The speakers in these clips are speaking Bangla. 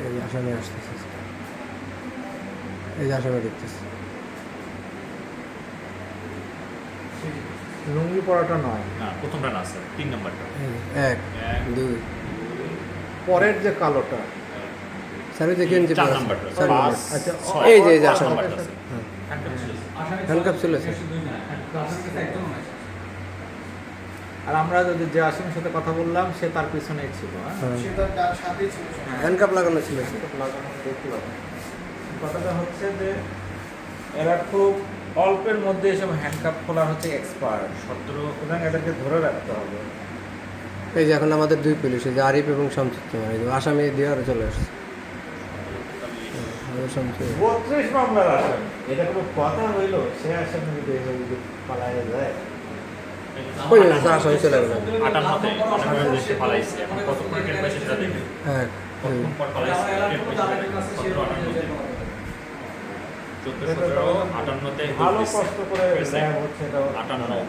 এই যে আসামি আসতেছে, এই যে আসামি দেখতেছে। লুঙ্গি পরাটা নয়, না প্রথমটা না স্যার, 3 নাম্বারটা। এক, দুই, পরের যে কালোটা। স্যার ওই যে গেঞ্জি 4 পরা আছে। নাম্বারটা। চার নাম্বার। আচ্ছা, এই যে পাঁচ আসামি। নাম্বারটা আছে। হ্যাঁ, হ্যান্ডকাপ ছিল স্যার। হ্যান্ডকাপ ছিল স্যার। আর আমরা যদি যে আসামির সাথে কথা বললাম সে তার পিছনেই ছিল। হ্যাঁ, হ্যাঁ, হ্যান্ডকাপ লাগানো ছিল স্যার। লাগানো দেখলাম। কথাটা হচ্ছে যে এরা খুব অল্পের মধ্যে এসব হ্যান্ডকাপ খোলা হচ্ছে এক্সপার্ট, সুতরাং এদেরকে ধরে রাখতে হবে। এই যে এখন আমাদের দুই পুলিশ, এই যে আরিফ এবং শামসুদ্দিন, এই যে আসামি দিয়ে আরো চলে আসছে। শামসুদ্দিন 32 মামলার আসামি, এটা কোনো কথা হইলো? সে আসামি যদি পালায় যায়। ওই যে স্যার আসামি চলে গেল। 58-তে আসামি দেশে পালাইছে। এখন কতক্ষণ টের পাইছে সেটা দেখবেন। হ্যাঁ, কতক্ষণ পর পালাইছে টের পাইছে। 17-58-তে ভালো কষ্ট করে র্যাব হচ্ছে এটা 58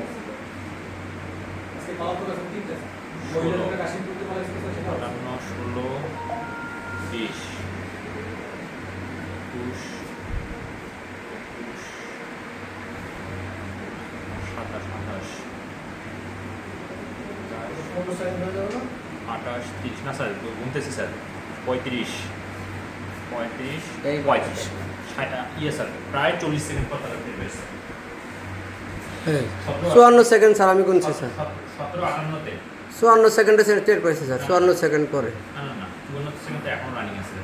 20 21 27 28 30 না স্যার গুনতেছি স্যার 35 ইয়ে স্যার প্রায় 40 সেকেন্ড পর তারা বের হয়েছে। 54 সেকেন্ড স্যার আমি গুনছি স্যার। 17-58-তে 54 সেকেন্ডে স্যার টের পাইছে স্যার, 54 সেকেন্ড পরে। না 54 সেকেন্ড এখন রানিং আছে।